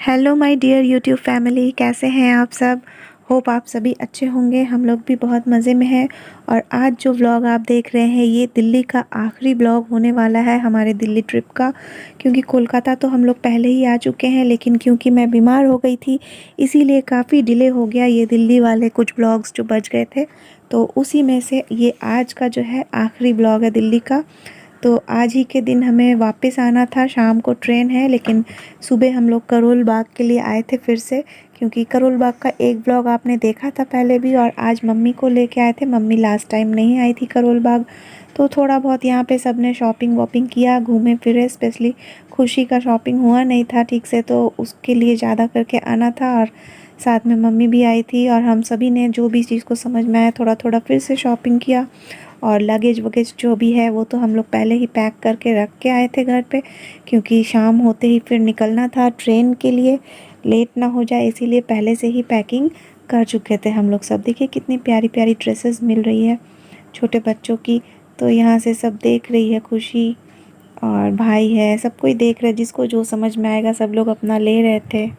Hello my dear YouTube family, कैसे हैं आप सब। होप आप सभी अच्छे होंगे। हम लोग भी बहुत मज़े में हैं। और आज जो व्लॉग आप देख रहे हैं ये दिल्ली का आखिरी व्लॉग होने वाला है हमारे दिल्ली ट्रिप का। क्योंकि कोलकाता तो हम लोग पहले ही आ चुके हैं, लेकिन क्योंकि मैं बीमार हो गई थी इसीलिए काफ़ी डिले हो गया। ये दिल्ली वाले कुछ व्लॉग्स जो बच गए थे तो उसी में से ये आज का जो है आखिरी व्लॉग है दिल्ली का। तो आज ही के दिन हमें वापस आना था, शाम को ट्रेन है, लेकिन सुबह हम लोग करोल बाग के लिए आए थे फिर से। क्योंकि करोल बाग का एक ब्लॉग आपने देखा था पहले भी, और आज मम्मी को लेके आए थे। मम्मी लास्ट टाइम नहीं आई थी करोल बाग, तो थोड़ा बहुत यहाँ पे सब ने शॉपिंग वॉपिंग किया, घूमे फिरे। स्पेशली खुशी का शॉपिंग हुआ नहीं था ठीक से, तो उसके लिए ज़्यादा करके आना था। और साथ में मम्मी भी आई थी और हम सभी ने जो भी चीज़ को समझ में आया थोड़ा थोड़ा फिर से शॉपिंग किया। और लगेज वगेज जो भी है वो तो हम लोग पहले ही पैक करके रख के आए थे घर पे, क्योंकि शाम होते ही फिर निकलना था ट्रेन के लिए, लेट ना हो जाए इसीलिए पहले से ही पैकिंग कर चुके थे हम लोग सब। देखिए कितनी प्यारी प्यारी ड्रेसेस मिल रही है छोटे बच्चों की। तो यहाँ से सब देख रही है, खुशी और भाई है, सब कोई देख रहे, जिसको जो समझ में आएगा सब लोग अपना ले रहे थे।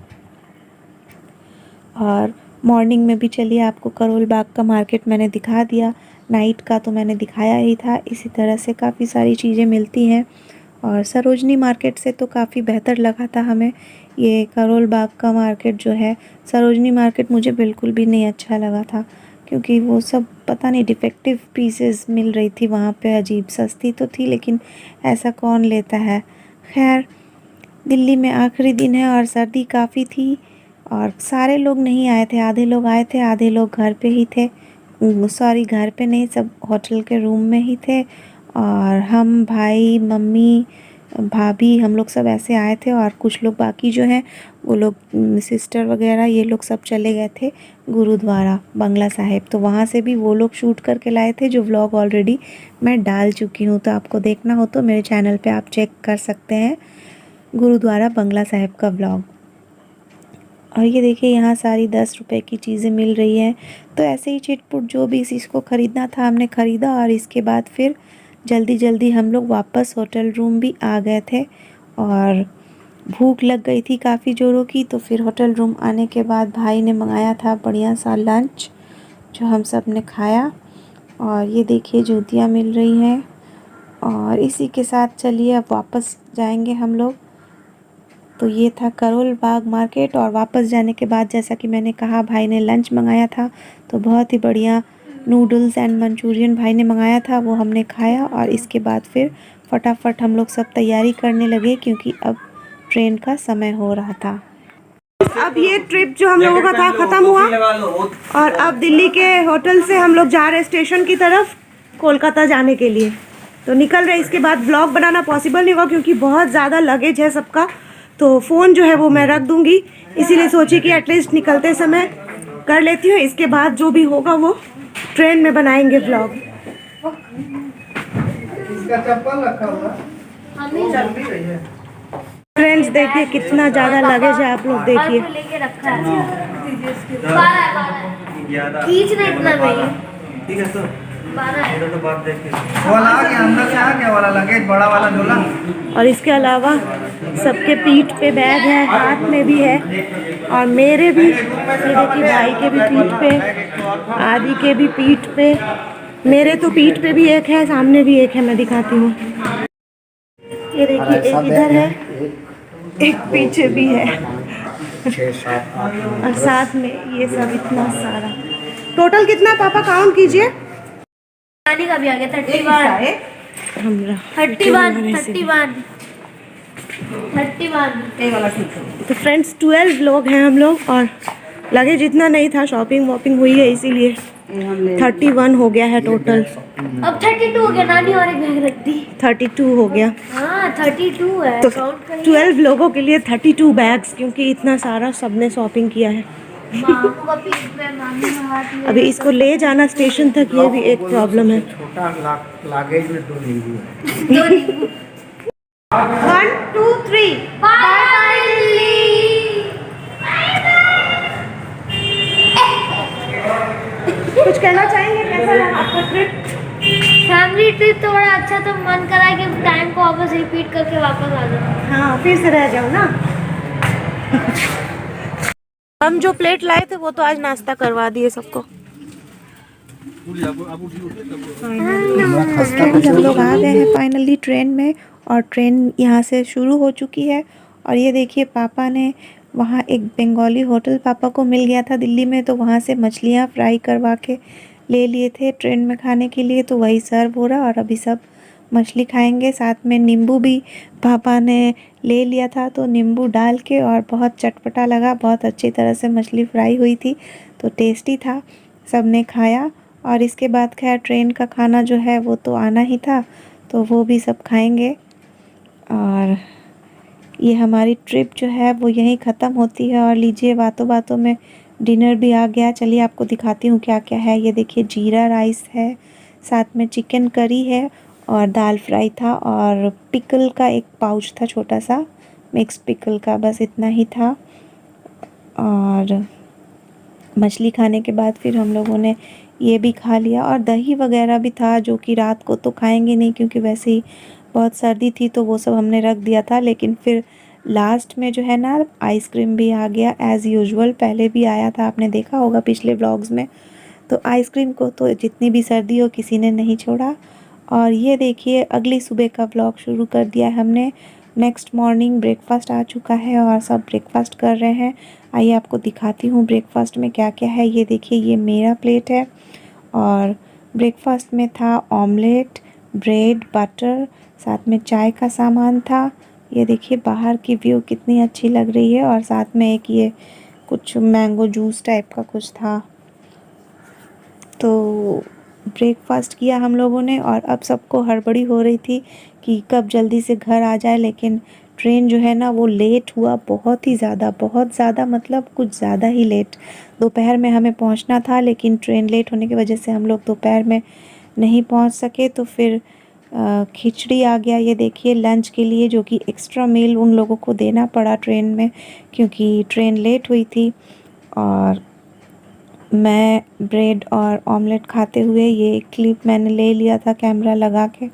और मॉर्निंग में भी चलिए आपको करोल बाग का मार्केट मैंने दिखा दिया, नाइट का तो मैंने दिखाया ही था। इसी तरह से काफ़ी सारी चीज़ें मिलती हैं। और सरोजनी मार्केट से तो काफ़ी बेहतर लगा था हमें ये करोल बाग का मार्केट जो है। सरोजनी मार्केट मुझे बिल्कुल भी नहीं अच्छा लगा था, क्योंकि वो सब पता नहीं डिफेक्टिव पीसेस मिल रही थी वहाँ पे। अजीब, सस्ती तो थी लेकिन ऐसा कौन लेता है। खैर, दिल्ली में आखिरी दिन है और सर्दी काफ़ी थी और सारे लोग नहीं आए थे। आधे लोग आए थे, आधे लोग घर पे ही थे। सॉरी, घर पे नहीं, सब होटल के रूम में ही थे। और हम, भाई, मम्मी, भाभी, हम लोग सब ऐसे आए थे। और कुछ लोग बाकी जो हैं वो लोग सिस्टर वगैरह ये लोग सब चले गए थे गुरुद्वारा बंगला साहिब। तो वहाँ से भी वो लोग शूट करके लाए थे, जो व्लॉग ऑलरेडी मैं डाल चुकी हूँ। तो आपको देखना हो तो मेरे चैनल पे आप चेक कर सकते हैं गुरुद्वारा बंगला साहिब का व्लॉग। और ये देखिए यहाँ सारी 10 रुपए की चीज़ें मिल रही हैं। तो ऐसे ही चिटपुट जो भी इसी को ख़रीदना था हमने ख़रीदा। और इसके बाद फिर जल्दी जल्दी हम लोग वापस होटल रूम भी आ गए थे। और भूख लग गई थी काफ़ी ज़ोरों की, तो फिर होटल रूम आने के बाद भाई ने मंगाया था बढ़िया सा लंच, जो हम सब ने खाया। और ये देखिए जूतियाँ मिल रही हैं। और इसी के साथ चलिए अब वापस जाएंगे हम लोग। तो ये था करोल बाग मार्केट। और वापस जाने के बाद जैसा कि मैंने कहा, भाई ने लंच मंगाया था, तो बहुत ही बढ़िया नूडल्स एंड मंचूरियन भाई ने मंगाया था, वो हमने खाया। और इसके बाद फिर फटाफट हम लोग सब तैयारी करने लगे, क्योंकि अब ट्रेन का समय हो रहा था। अब ये ट्रिप जो हम लोगों का था ख़त्म हुआ और अब दिल्ली के होटल से हम लोग जा रहे स्टेशन की तरफ कोलकाता जाने के लिए। तो निकल रहे। इसके बाद व्लॉग बनाना पॉसिबल नहीं हुआ क्योंकि बहुत ज़्यादा लगेज है सबका। तो फ़ोन जो है वो मैं रख दूँगी, इसीलिए सोची कि एटलीस्ट निकलते समय कर लेती हूँ। इसके बाद जो भी होगा वो ट्रेन में बनाएंगे व्लॉग। इसका चप्पल रखा हुआ चल भी रही है। फ्रेंड्स देखिए कितना ज़्यादा लगेज है, आप लोग देखिए। लेके रखा है। खींचना इतना नहीं। ठीक है, तो 12 है। तो बात देखिए वाला आ गया, अंदर से आ गया वाला लगेज, बड़ा वाला झोला। और इसके अलावा सबके पीठ पे बैग है, हाथ में भी है। और मेरे भी, ये देखिए भाई के भी पीठ पे, आदि के भी पीठ पे, मेरे तो पीठ पे भी एक है, सामने भी एक है, मैं दिखाती हूँ। ये देखिए एक इधर है, एक पीछे भी है। 6 7 8 और साथ में ये सब इतना सारा। टोटल कितना पापा काउंट कीजिए। नानी का भी आ गया 31 हमरा 31। तो फ्रेंड्स 12 लोग हैं हम लोग। और लगेज इतना नहीं था, शॉपिंग वॉपिंग हुई है इसीलिए 31 हो गया है टोटल। अब 32 हो गया। नानी और एक बैग रख दी। 32 हो गया। हाँ 32 है। तो काउंट करिए। 12 लोगों के लिए 32 बैग्स, क्योंकि इतना सारा सबने शॉपिंग किया है। मामू का पीठ पे, मामी का हाथ में। अभी इसको ले जाना स्टेशन तक, ये भी एक प्रॉब्लम है। छोटा लगेज में 2 नींबू है। 1 2 3 बाय बाय दिल्ली। कुछ कहना चाहेंगे, कैसा रहा आपका ट्रिप? फैमिली ट्रिप तो बड़ा अच्छा, तो मन करा कि टाइम को वापस रिपीट करके वापस आ जाओ। हाँ, फिर से रह जाओ ना। हम जो प्लेट लाए थे वो तो आज नाश्ता करवा दिए सबको। हम लोग आ गए हैं फाइनली ट्रेन में, और ट्रेन यहाँ से शुरू हो चुकी है। और ये देखिए पापा ने वहाँ एक बंगाली होटल पापा को मिल गया था दिल्ली में, तो वहाँ से मछलियाँ फ्राई करवा के ले लिए थे ट्रेन में खाने के लिए, तो वही सर्व हो रहा और अभी सब मछली खाएंगे। साथ में नींबू भी पापा ने ले लिया था, तो नींबू डाल के, और बहुत चटपटा लगा, बहुत अच्छी तरह से मछली फ्राई हुई थी, तो टेस्टी था। सब ने खाया, और इसके बाद खैर ट्रेन का खाना जो है वो तो आना ही था, तो वो भी सब खाएंगे। और ये हमारी ट्रिप जो है वो यहीं ख़त्म होती है। और लीजिए बातों बातों में डिनर भी आ गया। चलिए आपको दिखाती हूँ क्या क्या है। ये देखिए जीरा राइस है, साथ में चिकन करी है, और दाल फ्राई था, और पिकल का एक पाउच था छोटा सा, मिक्स पिकल का, बस इतना ही था। और मछली खाने के बाद फिर हम लोगों ने ये भी खा लिया, और दही वगैरह भी था, जो कि रात को तो खाएंगे नहीं क्योंकि वैसे ही बहुत सर्दी थी, तो वो सब हमने रख दिया था। लेकिन फिर लास्ट में जो है ना आइसक्रीम भी आ गया एज़ यूजुअल, पहले भी आया था, आपने देखा होगा पिछले व्लॉग्स में। तो आइसक्रीम को तो जितनी भी सर्दी हो किसी ने नहीं छोड़ा। और ये देखिए अगली सुबह का व्लॉग शुरू कर दिया है हमने। नेक्स्ट मॉर्निंग ब्रेकफास्ट आ चुका है और सब ब्रेकफास्ट कर रहे हैं। आइए आपको दिखाती हूँ ब्रेकफास्ट में क्या क्या है। ये देखिए ये मेरा प्लेट है, और ब्रेकफास्ट में था ऑमलेट, ब्रेड, बटर, साथ में चाय का सामान था। ये देखिए बाहर की व्यू कितनी अच्छी लग रही है, और साथ में एक ये कुछ मैंगो जूस टाइप का कुछ था। तो ब्रेकफास्ट किया हम लोगों ने, और अब सबको हड़बड़ी हो रही थी कि कब जल्दी से घर आ जाए। लेकिन ट्रेन जो है ना वो लेट हुआ बहुत ही ज़्यादा, बहुत ज़्यादा, मतलब कुछ ज़्यादा ही लेट। दोपहर में हमें पहुंचना था, लेकिन ट्रेन लेट होने की वजह से हम लोग दोपहर में नहीं पहुंच सके। तो फिर खिचड़ी आ गया, ये देखिए लंच के लिए, जो कि एक्स्ट्रा मील उन लोगों को देना पड़ा ट्रेन में क्योंकि ट्रेन लेट हुई थी। और मैं ब्रेड और ऑमलेट खाते हुए ये क्लिप मैंने ले लिया था कैमरा लगा के।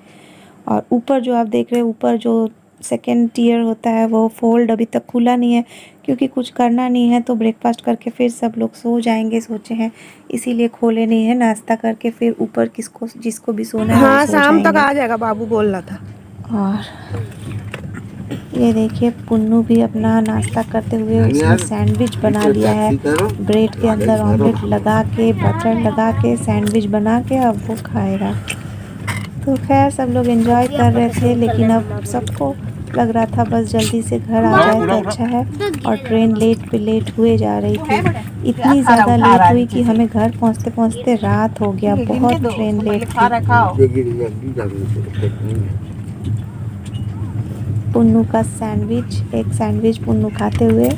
और ऊपर जो आप देख रहे हैं, ऊपर जो सेकेंड टियर होता है वो फोल्ड अभी तक खुला नहीं है क्योंकि कुछ करना नहीं है, तो ब्रेकफास्ट करके फिर सब लोग सो जाएंगे सोचे हैं, इसीलिए खोले नहीं है। नाश्ता करके फिर ऊपर किसको जिसको भी सोना है हाँ सो शाम तक जाएंगे। आ जाएगा, बाबू बोल रहा था। और ये देखिए पुन्नू भी अपना नाश्ता करते हुए उसने सैंडविच बना लिया है, ब्रेड के अंदर ऑमलेट लगा के, बटर लगा के, सैंडविच बना के अब वो खाएगा। तो खैर सब लोग एंजॉय कर रहे थे, लेकिन अब सबको लग रहा था बस जल्दी से घर आ जाए तो अच्छा है। और ट्रेन लेट पे लेट हुए जा रही थी, इतनी ज़्यादा लेट हुई कि हमें घर पहुंचते पहुंचते रात हो गया, बहुत ट्रेन लेट थी। पुन्नू का सैंडविच, एक सैंडविच पुन्नू खाते हुए।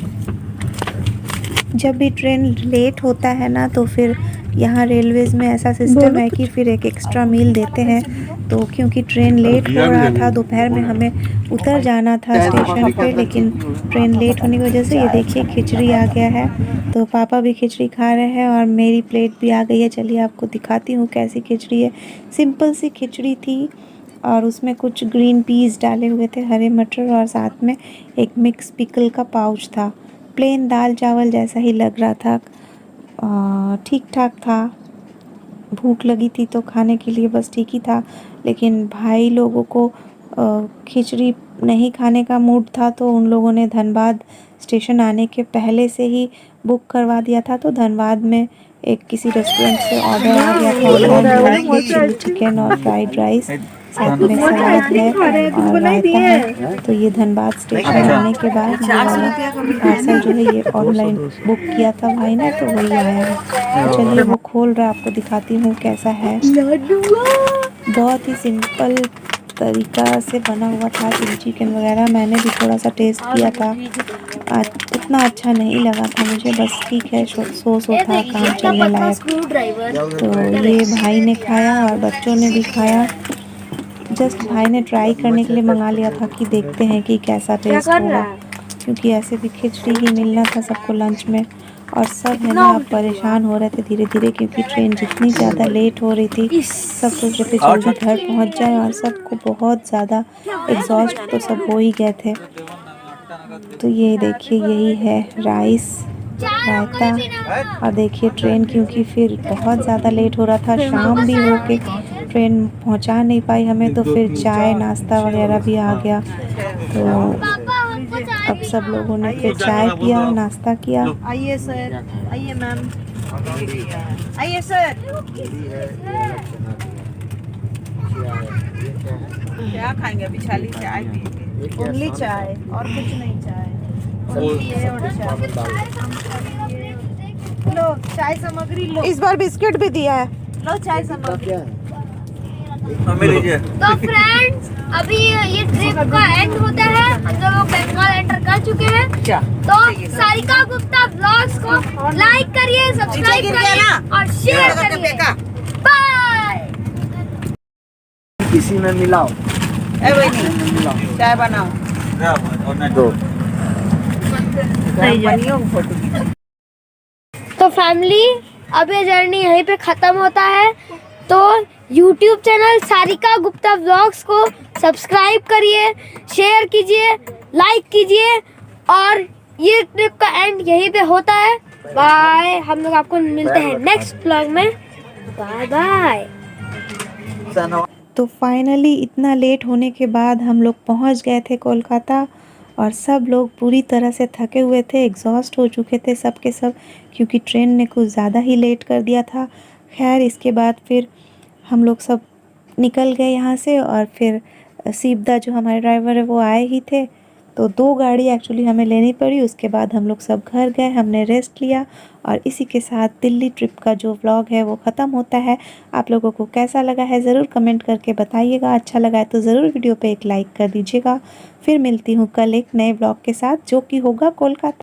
जब भी ट्रेन लेट होता है ना तो फिर यहाँ रेलवेज़ में ऐसा सिस्टम है कि फिर एक एक्स्ट्रा मील देते हैं। तो क्योंकि ट्रेन लेट हो रहा था, दोपहर में हमें उतर जाना था स्टेशन पे, लेकिन ट्रेन लेट होने की वजह से ये देखिए खिचड़ी आ गया है। तो पापा भी खिचड़ी खा रहे हैं और मेरी प्लेट भी आ गई है। चलिए आपको दिखाती हूँ कैसी खिचड़ी है। सिंपल सी खिचड़ी थी, और उसमें कुछ ग्रीन पीस डाले हुए थे, हरे मटर, और साथ में एक मिक्स पिकल का पाउच था। प्लेन दाल चावल जैसा ही लग रहा था, ठीक ठाक था। भूख लगी थी तो खाने के लिए बस ठीक ही था। लेकिन भाई लोगों को खिचड़ी नहीं खाने का मूड था, तो उन लोगों ने धनबाद स्टेशन आने के पहले से ही बुक करवा दिया था। तो धनबाद में एक किसी रेस्टोरेंट से ऑर्डर आ गया था ऑनलाइन, चिली चिकन और फ्राइड राइस, साथ में सलाद है और रायता है। तो ये धनबाद स्टेशन आने के बाद ये वाला पार्सल जो है ये ऑनलाइन बुक किया था भाई ने, तो वही आया है। तो चलिए वो खोल रहा, आपको दिखाती हूँ कैसा है। बहुत ही सिंपल तरीका से बना हुआ था, चिली चिकन वगैरह। मैंने भी थोड़ा सा टेस्ट किया था, उतना अच्छा नहीं लगा था मुझे, बस ठीक है, सो था, काम चलने लायक। तो ये भाई ने खाया और बच्चों ने भी खाया। जस्ट भाई ने ट्राई करने के लिए मंगा लिया था कि देखते हैं कि कैसा टेस्ट होगा, क्योंकि ऐसे भी खिचड़ी ही मिलना था सबको लंच में। और सब है ना परेशान हो रहे थे धीरे धीरे, क्योंकि ट्रेन जितनी ज़्यादा लेट हो रही थी, सब सोच रहे थे जल्दी घर पहुंच जाए, और सबको बहुत ज़्यादा एग्जॉस्ट तो सब हो ही गए थे। तो ये देखिए यही है राइस रायता। और देखिए ट्रेन क्योंकि फिर बहुत ज़्यादा लेट हो रहा था, शाम भी हो के ट्रेन पहुंचा नहीं पाई हमें, तो फिर चाय नाश्ता वगैरह भी आ गया। तो अब सब लोगों ने फिर चाय पिया, नाश्ता किया। आइए सर, आइए मैम, आइए सर। क्या खाएंगे अभी? खाली चाय पिएंगे? ओनली चाय और कुछ नहीं? चाय ओनली ये और चाय। लो चाय सामग्री लो। इस बार बिस्किट भी दिया है, लो चाय सामग्री। तो फ्रेंड्स अभी ये ट्रिप का एंड होता है, हम लोग बंगाल एंटर कर चुके हैं। तो सारिका गुप्ता ब्लॉग्स को लाइक करिए, सब्सक्राइब करिए और शेयर करिए। बाय। किसी में मिलाओ, चाय बनाओ दो। तो फैमिली अब ये जर्नी यहीं पे खत्म होता है। तो YouTube channel Sarika Gupta blogs को सब्सक्राइब करिए, शेयर कीजिए, लाइक कीजिए और ये ट्रिप का एंड यहीं पे होता है। बाय। हम लोग आपको मिलते हैं नेक्स्ट ब्लॉग में। Bye bye. तो फाइनली इतना लेट होने के बाद हम लोग पहुंच गए थे कोलकाता, और सब लोग पूरी तरह से थके हुए थे, एग्जॉस्ट हो चुके थे सब के सब, क्योंकि ट्रेन ने कुछ ज़्यादा ही लेट कर दिया था। खैर इसके बाद फिर हम लोग सब निकल गए यहाँ से, और फिर सीबदा जो हमारे ड्राइवर है वो आए ही थे, तो 2 गाड़ी एक्चुअली हमें लेनी पड़ी। उसके बाद हम लोग सब घर गए, हमने रेस्ट लिया, और इसी के साथ दिल्ली ट्रिप का जो व्लॉग है वो ख़त्म होता है। आप लोगों को कैसा लगा है ज़रूर कमेंट करके बताइएगा। अच्छा लगा है तो ज़रूर वीडियो पे एक लाइक कर दीजिएगा। फिर मिलती हूँ कल एक नए व्लॉग के साथ, जो कि होगा कोलकाता।